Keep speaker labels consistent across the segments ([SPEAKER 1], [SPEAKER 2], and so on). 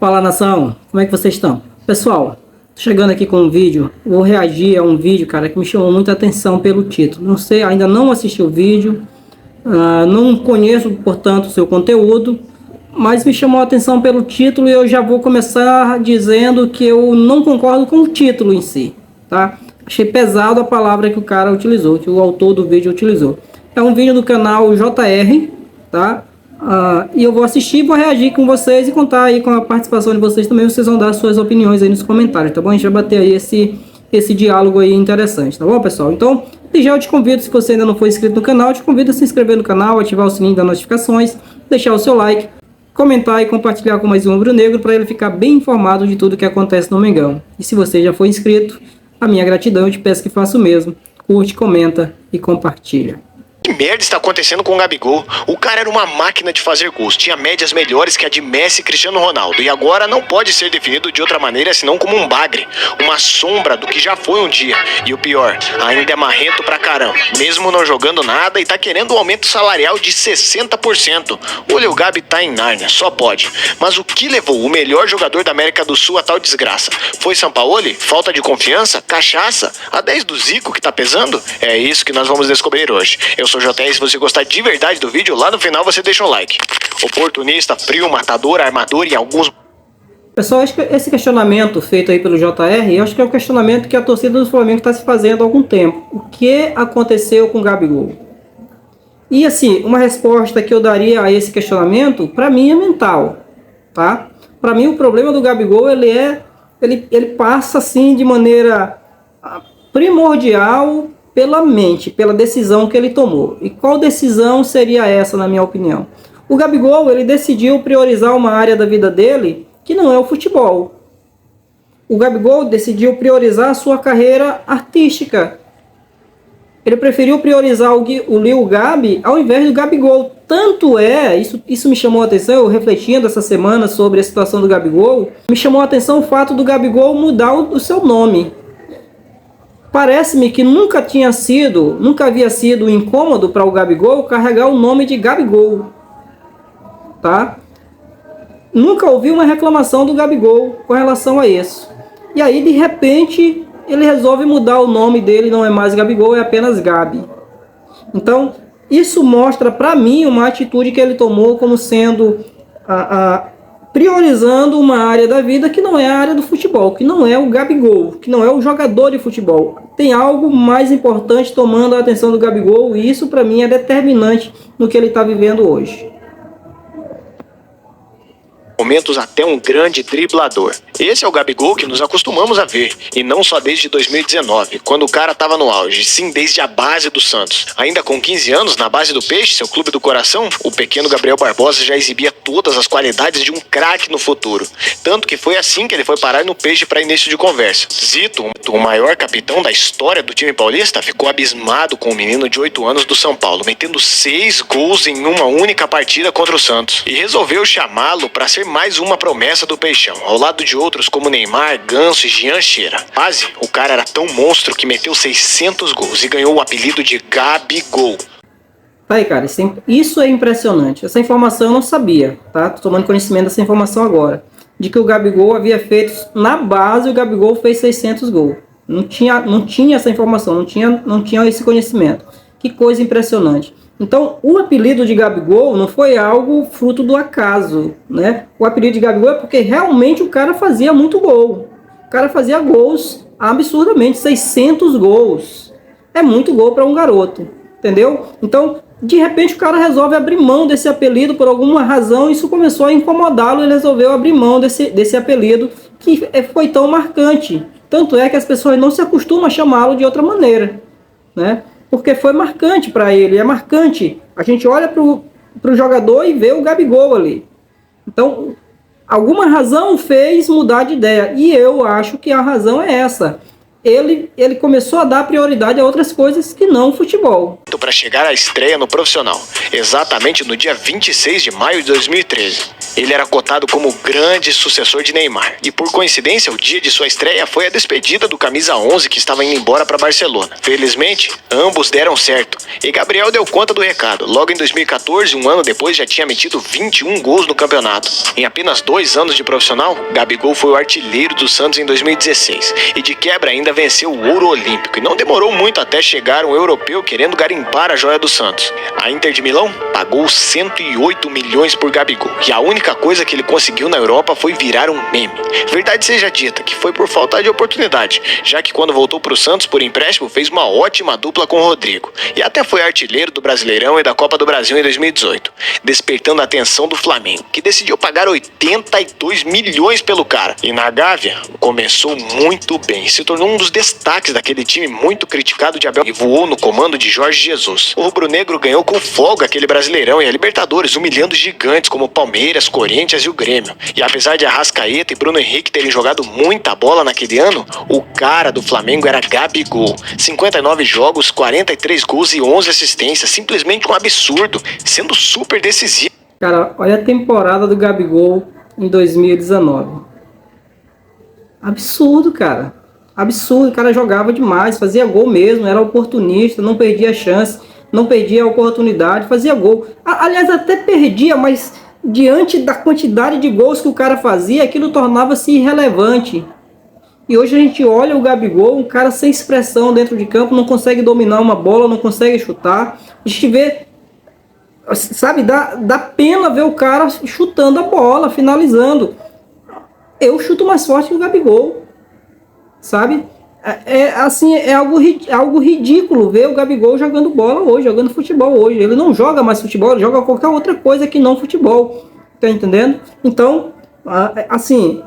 [SPEAKER 1] Fala, nação, como é que vocês estão? Pessoal, tô chegando aqui com um vídeo, vou reagir a um vídeo, cara, que me chamou muita atenção pelo título. Não sei, ainda não assisti o vídeo, não conheço, portanto, o seu conteúdo, mas me chamou a atenção pelo título e eu já vou começar dizendo que eu não concordo com o título em si, tá? Achei pesado a palavra que o cara utilizou, que o autor do vídeo utilizou. É um vídeo do canal JR, tá? E eu vou assistir, vou reagir com vocês e contar aí com a participação de vocês também. Vocês vão dar suas opiniões aí nos comentários, tá bom? A gente vai bater aí esse diálogo aí interessante, tá bom, pessoal? Então, já eu te convido, se você ainda não for inscrito no canal, eu te convido a se inscrever no canal, ativar o sininho das notificações, deixar o seu like, comentar e compartilhar com mais um rubro-negro para ele ficar bem informado de tudo que acontece no Mengão. E se você já for inscrito, a minha gratidão, eu te peço que faça o mesmo. Curte, comenta e compartilha.
[SPEAKER 2] Que merda está acontecendo com o Gabigol? O cara era uma máquina de fazer gols, tinha médias melhores que a de Messi e Cristiano Ronaldo, e agora não pode ser definido de outra maneira senão como um bagre, uma sombra do que já foi um dia. E o pior, ainda é marrento pra caramba, mesmo não jogando nada e tá querendo um aumento salarial de 60%. Olha, o Gabi tá em Nárnia, só pode. Mas o que levou o melhor jogador da América do Sul a tal desgraça? Foi Sampaoli? Falta de confiança? Cachaça? A 10 do Zico que tá pesando? É isso que nós vamos descobrir hoje. Eu sou JR, se você gostar de verdade do vídeo, lá no final você deixa um like. Oportunista, frio, matador, armador e alguns...
[SPEAKER 1] Pessoal, acho que esse questionamento feito aí pelo JR, eu acho que é o questionamento que a torcida do Flamengo está se fazendo há algum tempo. O que aconteceu com o Gabigol? E assim, uma resposta que eu daria a esse questionamento, para mim é mental, tá? Para mim o problema do Gabigol, ele passa assim de maneira primordial pela mente, pela decisão que ele tomou. E qual decisão seria essa, na minha opinião? O Gabigol, ele decidiu priorizar uma área da vida dele que não é o futebol. O Gabigol decidiu priorizar a sua carreira artística. Ele preferiu priorizar o Lil Gabi ao invés do Gabigol. Tanto é, isso me chamou a atenção, eu refletindo essa semana sobre a situação do Gabigol, me chamou a atenção o fato do Gabigol mudar o seu nome. Parece-me que nunca havia sido incômodo para o Gabigol carregar o nome de Gabigol, tá? Nunca ouvi uma reclamação do Gabigol com relação a isso. E aí, de repente, ele resolve mudar o nome dele, não é mais Gabigol, é apenas Gabi. Então, isso mostra para mim uma atitude que ele tomou como sendo priorizando uma área da vida que não é a área do futebol, que não é o Gabigol, que não é o jogador de futebol. Tem algo mais importante tomando a atenção do Gabigol, e isso para mim é determinante no que ele está vivendo hoje.
[SPEAKER 2] Momentos até um grande driblador. Esse é o Gabigol que nos acostumamos a ver, e não só desde 2019, quando o cara tava no auge, sim, desde a base do Santos. Ainda com 15 anos, na base do Peixe, seu clube do coração, o pequeno Gabriel Barbosa já exibia todas as qualidades de um craque no futuro. Tanto que foi assim que ele foi parar no Peixe para início de conversa. Zito, o maior capitão da história do time paulista, ficou abismado com o menino de 8 anos do São Paulo, metendo 6 gols em uma única partida contra o Santos, e resolveu chamá-lo para ser mais uma promessa do Peixão, ao lado de outros como Neymar, Ganso e Jean Cheira. Quase, o cara era tão monstro que meteu 600 gols e ganhou o apelido de Gabigol.
[SPEAKER 1] Tá aí, cara, isso é impressionante. Essa informação eu não sabia, tá? Tô tomando conhecimento dessa informação agora. De que o Gabigol havia feito, na base, o Gabigol fez 600 gols. Não tinha essa informação, não tinha esse conhecimento. Que coisa impressionante. Então, o apelido de Gabigol não foi algo fruto do acaso, né? O apelido de Gabigol é porque realmente o cara fazia muito gol. O cara fazia gols absurdamente, 600 gols. É muito gol para um garoto, entendeu? Então, de repente o cara resolve abrir mão desse apelido por alguma razão, isso começou a incomodá-lo, ele resolveu abrir mão desse apelido que foi tão marcante. Tanto é que as pessoas não se acostumam a chamá-lo de outra maneira, né? Porque foi marcante para ele, é marcante. A gente olha para o jogador e vê o Gabigol ali. Então, alguma razão fez mudar de ideia. E eu acho que a razão é essa. Ele começou a dar prioridade a outras coisas que não o futebol.
[SPEAKER 2] Para chegar à estreia no profissional, exatamente no dia 26 de maio de 2013. Ele era cotado como o grande sucessor de Neymar. E por coincidência, o dia de sua estreia foi a despedida do camisa 11 que estava indo embora para Barcelona. Felizmente, ambos deram certo. E Gabriel deu conta do recado. Logo em 2014, um ano depois, já tinha metido 21 gols no campeonato. Em apenas 2 anos de profissional, Gabigol foi o artilheiro do Santos em 2016. E de quebra ainda venceu o ouro olímpico. E não demorou muito até chegar um europeu querendo garimpar a joia do Santos. A Inter de Milão pagou 108 milhões por Gabigol. E a única coisa que ele conseguiu na Europa foi virar um meme. Verdade seja dita, que foi por falta de oportunidade, já que quando voltou para o Santos por empréstimo, fez uma ótima dupla com o Rodrigo. E até foi artilheiro do Brasileirão e da Copa do Brasil em 2018, despertando a atenção do Flamengo, que decidiu pagar 82 milhões pelo cara. E na Gávea, começou muito bem, se tornou um dos destaques daquele time muito criticado de Abel e voou no comando de Jorge Jesus. O rubro-negro ganhou com folga aquele Brasileirão e a Libertadores, humilhando gigantes como Palmeiras, Corinthians e o Grêmio. E apesar de Arrascaeta e Bruno Henrique terem jogado muita bola naquele ano, o cara do Flamengo era Gabigol. 59 jogos, 43 gols e 11 assistências, simplesmente um absurdo, sendo super decisivo.
[SPEAKER 1] Cara, olha a temporada do Gabigol em 2019. Absurdo, cara. Absurdo, o cara jogava demais, fazia gol mesmo, era oportunista, não perdia chance, não perdia a oportunidade, fazia gol. Aliás, até perdia, mas diante da quantidade de gols que o cara fazia, aquilo tornava-se irrelevante. E hoje a gente olha o Gabigol, um cara sem expressão dentro de campo, não consegue dominar uma bola, não consegue chutar. A gente vê, sabe, dá pena ver o cara chutando a bola, finalizando. Eu chuto mais forte que o Gabigol, sabe? É algo ridículo ver o Gabigol jogando bola hoje, jogando futebol hoje. Ele não joga mais futebol, ele joga qualquer outra coisa que não futebol. Tá entendendo? Então, assim,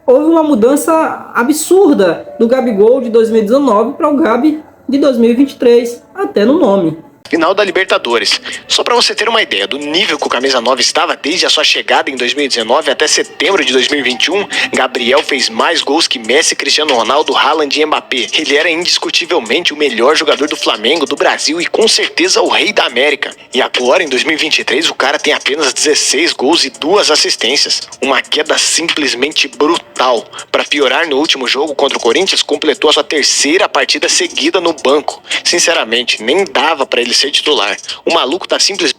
[SPEAKER 1] houve uma mudança absurda do Gabigol de 2019 para o Gabi de 2023, até no nome.
[SPEAKER 2] Final da Libertadores. Só pra você ter uma ideia do nível que o camisa 9 estava desde a sua chegada em 2019 até setembro de 2021, Gabriel fez mais gols que Messi, Cristiano Ronaldo, Haaland e Mbappé. Ele era indiscutivelmente o melhor jogador do Flamengo, do Brasil e com certeza o rei da América. E agora, em 2023, o cara tem apenas 16 gols e 2 assistências. Uma queda simplesmente brutal. Pra piorar, no último jogo contra o Corinthians, completou a sua 3ª partida seguida no banco. Sinceramente, nem dava pra ele ser titular. O maluco tá simples.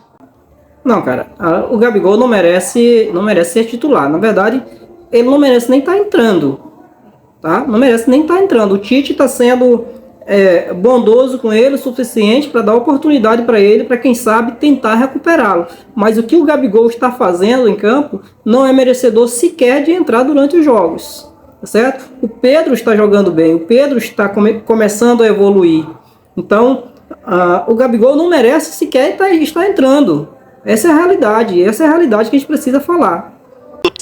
[SPEAKER 1] Não, cara, o Gabigol não merece ser titular. Na verdade, ele não merece nem estar entrando, tá? Não merece nem estar entrando. O Tite tá sendo bondoso com ele o suficiente para dar oportunidade para ele, para quem sabe tentar recuperá-lo. Mas o que o Gabigol está fazendo em campo não é merecedor sequer de entrar durante os jogos, tá certo? O Pedro está jogando bem, o Pedro está começando a evoluir. Então, o Gabigol não merece sequer estar entrando. Essa é a realidade que a gente precisa falar.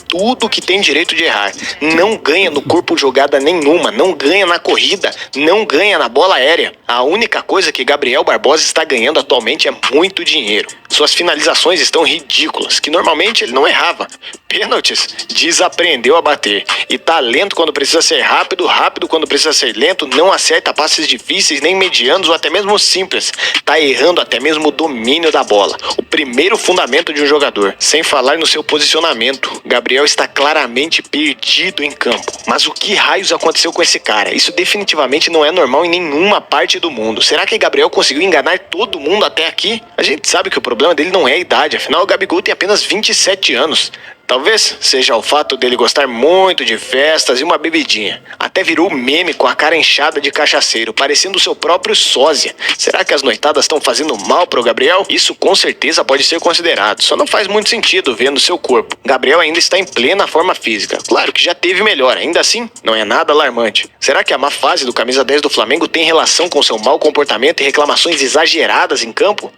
[SPEAKER 2] Tudo que tem direito de errar. Não ganha no corpo jogada nenhuma, não ganha na corrida, não ganha na bola aérea. A única coisa que Gabriel Barbosa está ganhando atualmente é muito dinheiro. Suas finalizações estão ridículas, que normalmente ele não errava. Pênaltis, desaprendeu a bater. E tá lento quando precisa ser rápido, rápido quando precisa ser lento, não acerta passes difíceis, nem medianos ou até mesmo simples. Tá errando até mesmo o domínio da bola. O primeiro fundamento de um jogador. Sem falar no seu posicionamento. Gabriel está claramente perdido em campo. Mas o que raios aconteceu com esse cara? Isso definitivamente não é normal em nenhuma parte do mundo. Será que Gabriel conseguiu enganar todo mundo até aqui? A gente sabe que o problema dele não é a idade, afinal o Gabigol tem apenas 27 anos. Talvez seja o fato dele gostar muito de festas e uma bebidinha. Até virou meme com a cara inchada de cachaceiro, parecendo o seu próprio sósia. Será que as noitadas estão fazendo mal pro Gabriel? Isso com certeza pode ser considerado, só não faz muito sentido vendo seu corpo. Gabriel ainda está em plena forma física. Claro que já teve melhor, ainda assim, não é nada alarmante. Será que a má fase do camisa 10 do Flamengo tem relação com seu mau comportamento e reclamações exageradas em campo?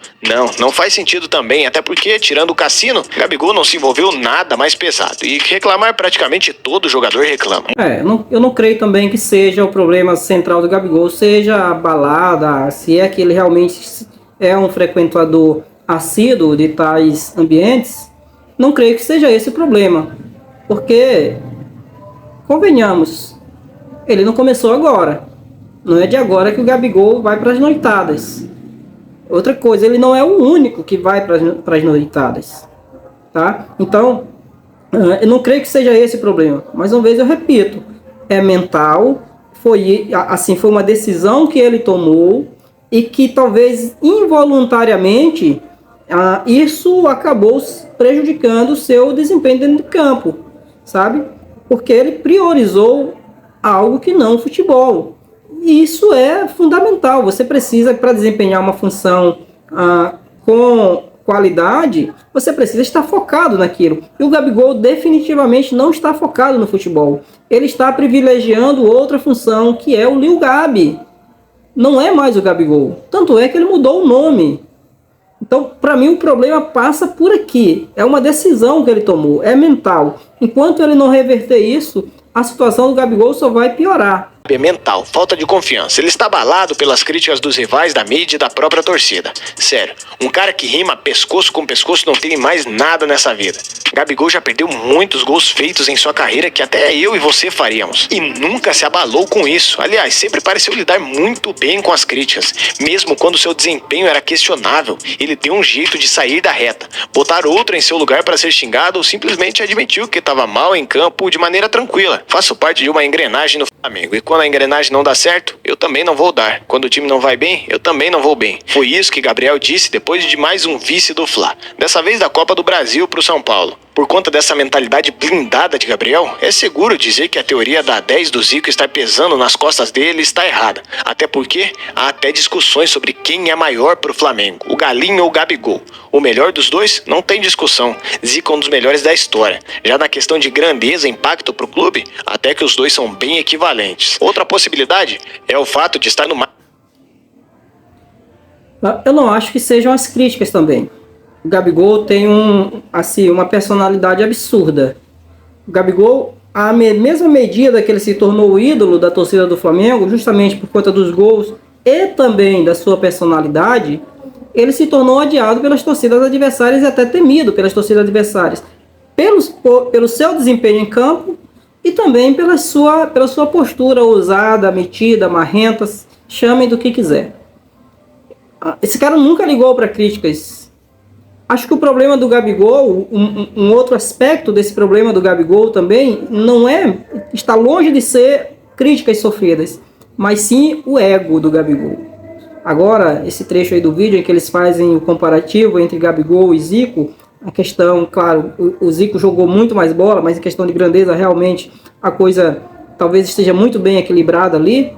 [SPEAKER 2] Não faz sentido também, até porque, tirando o Cassino, Gabigol não se envolveu nada mais pesado. E reclamar praticamente todo jogador reclama.
[SPEAKER 1] Eu não creio também que seja o problema central do Gabigol, seja a balada, se é que ele realmente é um frequentador assíduo de tais ambientes. Não creio que seja esse o problema. Porque, convenhamos, ele não começou agora. Não é de agora que o Gabigol vai para as noitadas. Outra coisa, ele não é o único que vai para as noitadas. Tá? Então, Eu não creio que seja esse o problema. Mais uma vez eu repito, é mental, foi uma decisão que ele tomou e que talvez involuntariamente isso acabou prejudicando o seu desempenho dentro de campo, sabe? Porque ele priorizou algo que não o futebol. E isso é fundamental. Você precisa, para desempenhar uma função com qualidade, você precisa estar focado naquilo. E o Gabigol definitivamente não está focado no futebol. Ele está privilegiando outra função, que é o Lil Gabi. Não é mais o Gabigol. Tanto é que ele mudou o nome. Então, para mim, o problema passa por aqui. É uma decisão que ele tomou, é mental. Enquanto ele não reverter isso, a situação do Gabigol só vai piorar.
[SPEAKER 2] É mental, falta de confiança. Ele está abalado pelas críticas dos rivais, da mídia e da própria torcida. Sério, um cara que rima pescoço com pescoço não tem mais nada nessa vida. Gabigol já perdeu muitos gols feitos em sua carreira que até eu e você faríamos. E nunca se abalou com isso. Aliás, sempre pareceu lidar muito bem com as críticas. Mesmo quando seu desempenho era questionável, ele deu um jeito de sair da reta, botar outro em seu lugar para ser xingado ou simplesmente admitiu que estava mal em campo de maneira tranquila. Faço parte de uma engrenagem no Flamengo. E quando a engrenagem não dá certo, eu também não vou dar. Quando o time não vai bem, eu também não vou bem. Foi isso que Gabriel disse depois de mais um vice do Fla. Dessa vez da Copa do Brasil para o São Paulo. Por conta dessa mentalidade blindada de Gabriel, é seguro dizer que a teoria da 10 do Zico estar pesando nas costas dele está errada. Até porque há até discussões sobre quem é maior para o Flamengo, o Galinho ou o Gabigol. O melhor dos dois não tem discussão. Zico é um dos melhores da história. Já na questão de grandeza e impacto para o clube, até que os dois são bem equivalentes. Outra possibilidade é o fato de estar no mar.
[SPEAKER 1] Eu não acho que sejam as críticas também. O Gabigol tem uma personalidade absurda. O Gabigol, à mesma medida que ele se tornou o ídolo da torcida do Flamengo, justamente por conta dos gols e também da sua personalidade, ele se tornou odiado pelas torcidas adversárias e até temido pelas torcidas adversárias, pelo seu desempenho em campo e também pela sua postura ousada, metida, marrenta, chamem do que quiser. Esse cara nunca ligou para críticas. Acho que o problema do Gabigol, um outro aspecto desse problema do Gabigol também, está longe de ser críticas sofridas, mas sim o ego do Gabigol. Agora, esse trecho aí do vídeo em que eles fazem o comparativo entre Gabigol e Zico, a questão, claro, o Zico jogou muito mais bola, mas em questão de grandeza, realmente, a coisa talvez esteja muito bem equilibrada ali.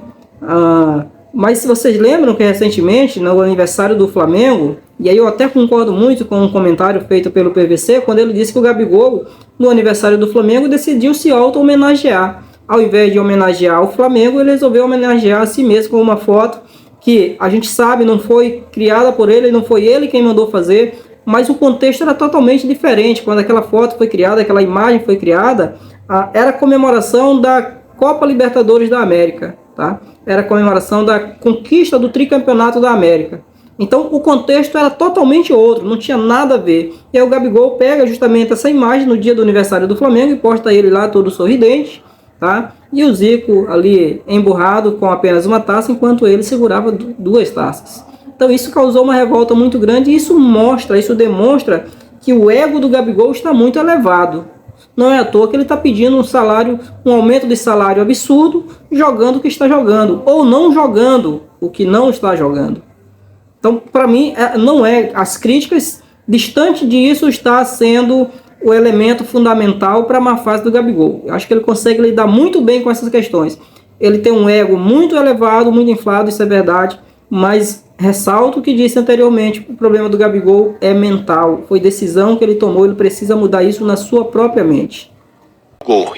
[SPEAKER 1] Mas se vocês lembram que recentemente, no aniversário do Flamengo, e aí eu até concordo muito com um comentário feito pelo PVC, quando ele disse que o Gabigol, no aniversário do Flamengo, decidiu se auto-homenagear. Ao invés de homenagear o Flamengo, ele resolveu homenagear a si mesmo com uma foto que a gente sabe não foi criada por ele, não foi ele quem mandou fazer, mas o contexto era totalmente diferente. Quando aquela foto foi criada, aquela imagem foi criada, era a comemoração da Copa Libertadores da América, tá? Era a comemoração da conquista do tricampeonato da América. Então o contexto era totalmente outro, não tinha nada a ver. E aí o Gabigol pega justamente essa imagem no dia do aniversário do Flamengo e posta ele lá todo sorridente, tá? E o Zico ali emburrado com apenas uma taça, enquanto ele segurava 2 taças. Então isso causou uma revolta muito grande e isso demonstra que o ego do Gabigol está muito elevado. Não é à toa que ele está pedindo um aumento de salário absurdo, jogando o que está jogando, ou não jogando o que não está jogando. Então, para mim, não é as críticas, distante disso está sendo o elemento fundamental para a má fase do Gabigol. Eu acho que ele consegue lidar muito bem com essas questões. Ele tem um ego muito elevado, muito inflado, isso é verdade, mas ressalto o que disse anteriormente, o problema do Gabigol é mental, foi decisão que ele tomou, ele precisa mudar isso na sua própria mente.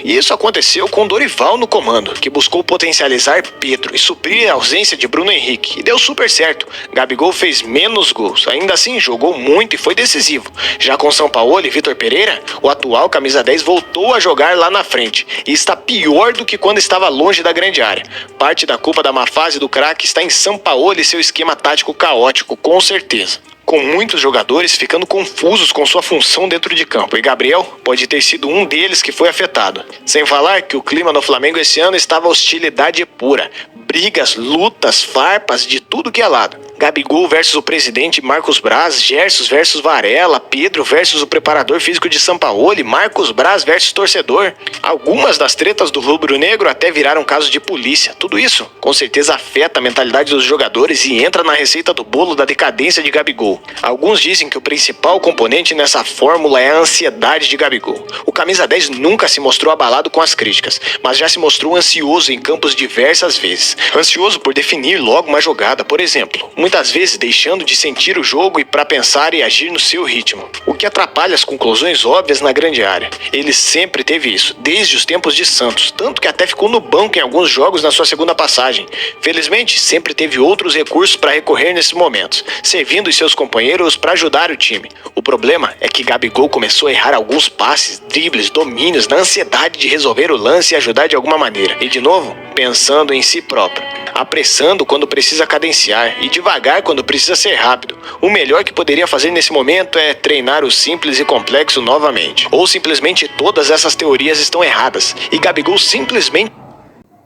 [SPEAKER 2] E isso aconteceu com Dorival no comando, que buscou potencializar Pedro e suprir a ausência de Bruno Henrique, e deu super certo. Gabigol fez menos gols, ainda assim jogou muito e foi decisivo. Já com Sampaoli e Vitor Pereira, o atual camisa 10 voltou a jogar lá na frente, e está pior do que quando estava longe da grande área. Parte da culpa da má fase do craque está em Sampaoli e seu esquema tático caótico, com certeza. Com muitos jogadores ficando confusos com sua função dentro de campo, e Gabriel pode ter sido um deles que foi afetado. Sem falar que o clima no Flamengo esse ano estava hostilidade pura, brigas, lutas, farpas, de tudo que é lado. Gabigol versus o presidente Marcos Braz, Gerson versus Varela, Pedro versus o preparador físico de Sampaoli, Marcos Braz versus torcedor. Algumas das tretas do rubro-negro até viraram casos de polícia. Tudo isso, com certeza, afeta a mentalidade dos jogadores e entra na receita do bolo da decadência de Gabigol. Alguns dizem que o principal componente nessa fórmula é a ansiedade de Gabigol. O camisa 10 nunca se mostrou abalado com as críticas, mas já se mostrou ansioso em campos diversas vezes. Ansioso por definir logo uma jogada, por exemplo. Muitas vezes deixando de sentir o jogo e para pensar e agir no seu ritmo, o que atrapalha as conclusões óbvias na grande área. Ele sempre teve isso, desde os tempos de Santos, tanto que até ficou no banco em alguns jogos na sua segunda passagem. Felizmente, sempre teve outros recursos para recorrer nesses momentos, servindo os seus companheiros para ajudar o time. O problema é que Gabigol começou a errar alguns passes, dribles, domínios, na ansiedade de resolver o lance e ajudar de alguma maneira. E de novo, pensando em si próprio, apressando quando precisa cadenciar e devagar quando precisa ser rápido. O melhor que poderia fazer nesse momento é treinar o simples e complexo novamente. Ou simplesmente todas essas teorias estão erradas e Gabigol simplesmente...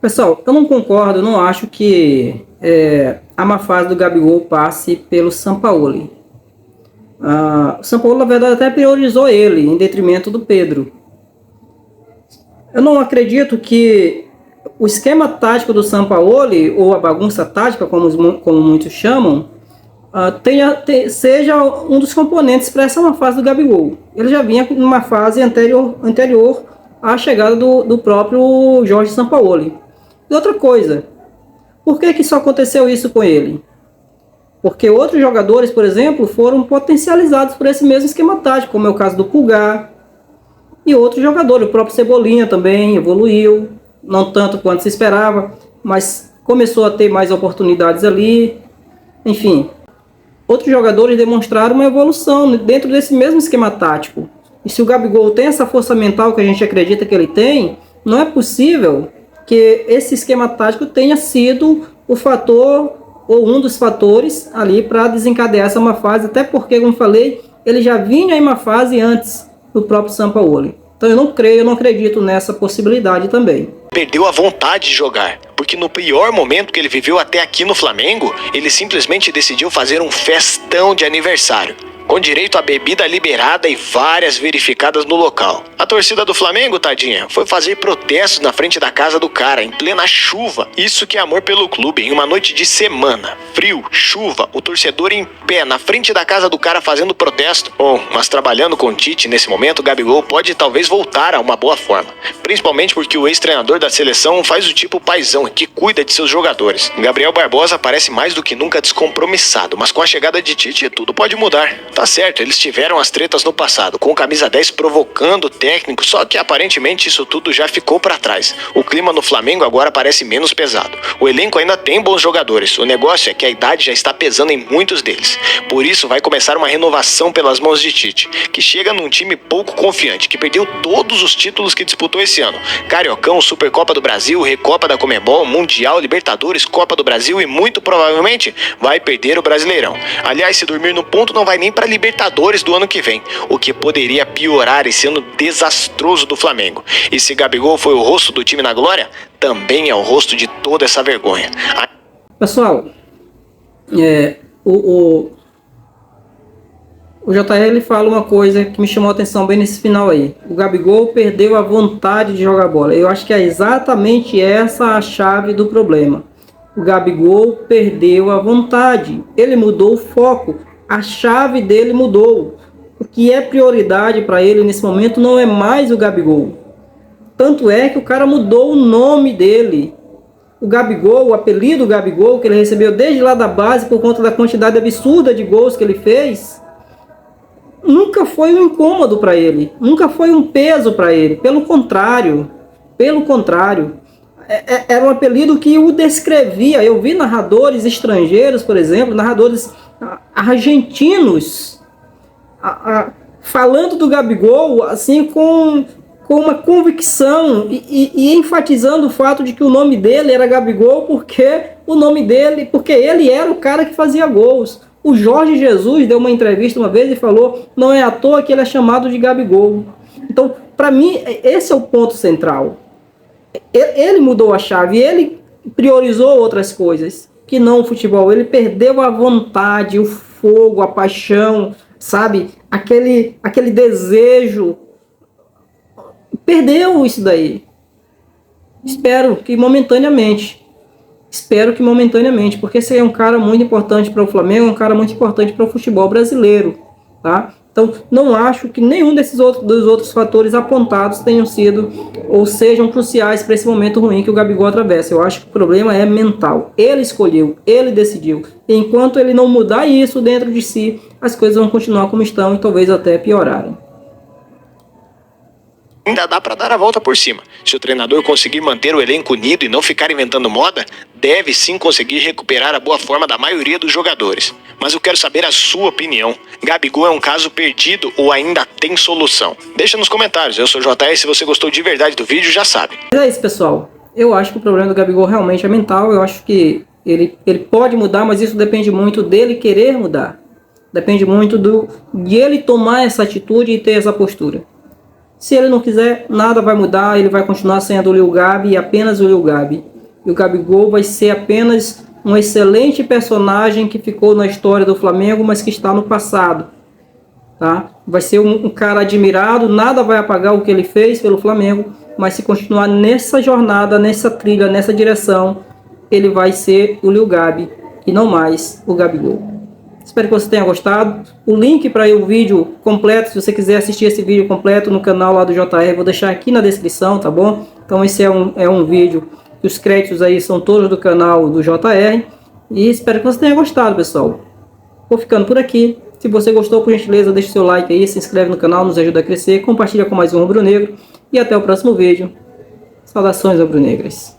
[SPEAKER 1] Pessoal, eu não concordo, eu não acho que a má fase do Gabigol passe pelo Sampaoli. O Sampaoli, na verdade, até priorizou ele em detrimento do Pedro. Eu não acredito que o esquema tático do Sampaoli, ou a bagunça tática, como muitos chamam, seja um dos componentes para essa má fase do Gabigol. Ele já vinha numa fase anterior à chegada do próprio Jorge Sampaoli. E outra coisa, por que só aconteceu isso com ele? Porque outros jogadores, por exemplo, foram potencializados por esse mesmo esquema tático, como é o caso do Pulgar e outros jogadores. O próprio Cebolinha também evoluiu, não tanto quanto se esperava, mas começou a ter mais oportunidades ali. Enfim, outros jogadores demonstraram uma evolução dentro desse mesmo esquema tático. E se o Gabigol tem essa força mental que a gente acredita que ele tem, não é possível que esse esquema tático tenha sido o fator ou um dos fatores ali para desencadear essa má fase, até porque, como falei, ele já vinha em uma fase antes do próprio Sampaoli. Então eu não acredito nessa possibilidade também.
[SPEAKER 2] Perdeu a vontade de jogar, porque no pior momento que ele viveu até aqui no Flamengo, ele simplesmente decidiu fazer um festão de aniversário, com direito a bebida liberada e várias verificadas no local. A torcida do Flamengo, tadinha, foi fazer protestos na frente da casa do cara, em plena chuva. Isso que é amor pelo clube, em uma noite de semana. Frio, chuva, o torcedor em pé, na frente da casa do cara fazendo protesto. Bom, mas trabalhando com o Tite, nesse momento, o Gabigol pode talvez voltar a uma boa forma. Principalmente porque o ex-treinador da seleção faz o tipo paizão, que cuida de seus jogadores. Gabriel Barbosa parece mais do que nunca descompromissado, mas com a chegada de Tite, tudo pode mudar. Tá certo, eles tiveram as tretas no passado, com o camisa 10 provocando o técnico, só que aparentemente isso tudo já ficou pra trás. O clima no Flamengo agora parece menos pesado. O elenco ainda tem bons jogadores, o negócio é que a idade já está pesando em muitos deles. Por isso vai começar uma renovação pelas mãos de Tite, que chega num time pouco confiante, que perdeu todos os títulos que disputou esse ano. Cariocão, Supercopa do Brasil, Recopa da Conmebol, Mundial, Libertadores, Copa do Brasil e muito provavelmente vai perder o Brasileirão. Aliás, se dormir no ponto não vai nem pra Libertadores do ano que vem, o que poderia piorar esse ano desastroso do Flamengo. E se Gabigol foi o rosto do time na glória, também é o rosto de toda essa vergonha.
[SPEAKER 1] Pessoal, o JR ele fala uma coisa que me chamou a atenção bem nesse final aí. O Gabigol perdeu a vontade de jogar bola. Eu acho que é exatamente essa a chave do problema. O Gabigol perdeu a vontade. Ele mudou o foco. A chave dele mudou. O que é prioridade para ele nesse momento não é mais o Gabigol. Tanto é que o cara mudou o nome dele. O Gabigol, o apelido Gabigol, que ele recebeu desde lá da base por conta da quantidade absurda de gols que ele fez, nunca foi um incômodo para ele. Nunca foi um peso para ele. Pelo contrário. Era um apelido que o descrevia. Eu vi narradores estrangeiros, por exemplo, narradores argentinos falando do Gabigol assim com uma convicção e enfatizando o fato de que o nome dele era Gabigol porque ele era o cara que fazia gols. O Jorge Jesus deu uma entrevista uma vez e falou: não é à toa que ele é chamado de Gabigol. Então, para mim, esse é o ponto central. Ele mudou a chave, ele priorizou outras coisas. que não o futebol. Ele perdeu a vontade, o fogo, a paixão, sabe? Aquele desejo. Perdeu isso daí. Espero que momentaneamente, porque esse é um cara muito importante para o Flamengo, um cara muito importante para o futebol brasileiro, tá? Então, não acho que nenhum dos outros fatores apontados tenham sido ou sejam cruciais para esse momento ruim que o Gabigol atravessa. Eu acho que o problema é mental. Ele escolheu, ele decidiu. E enquanto ele não mudar isso dentro de si, as coisas vão continuar como estão e talvez até piorarem.
[SPEAKER 2] Ainda dá para dar a volta por cima. Se o treinador conseguir manter o elenco unido e não ficar inventando moda, deve sim conseguir recuperar a boa forma da maioria dos jogadores. Mas eu quero saber a sua opinião. Gabigol é um caso perdido ou ainda tem solução? Deixa nos comentários. Eu sou o JR, se você gostou de verdade do vídeo, já sabe.
[SPEAKER 1] Mas é isso, pessoal. Eu acho que o problema do Gabigol realmente é mental. Eu acho que ele pode mudar, mas isso depende muito dele querer mudar. Depende muito de ele tomar essa atitude e ter essa postura. Se ele não quiser, nada vai mudar, ele vai continuar sendo o Lil Gabi e apenas o Lil Gabi. E o Gabigol vai ser apenas um excelente personagem que ficou na história do Flamengo, mas que está no passado. Tá? Vai ser um cara admirado, nada vai apagar o que ele fez pelo Flamengo, mas se continuar nessa jornada, nessa trilha, nessa direção, ele vai ser o Lil Gabi e não mais o Gabigol. Espero que você tenha gostado. O link para o vídeo completo, se você quiser assistir esse vídeo completo no canal lá do JR, vou deixar aqui na descrição, tá bom? Então esse é um vídeo, os créditos aí são todos do canal do JR. E espero que você tenha gostado, pessoal. Vou ficando por aqui. Se você gostou, por gentileza, deixe seu like aí, se inscreve no canal, nos ajuda a crescer, compartilha com mais um rubro-negro. E até o próximo vídeo. Saudações rubro-negras.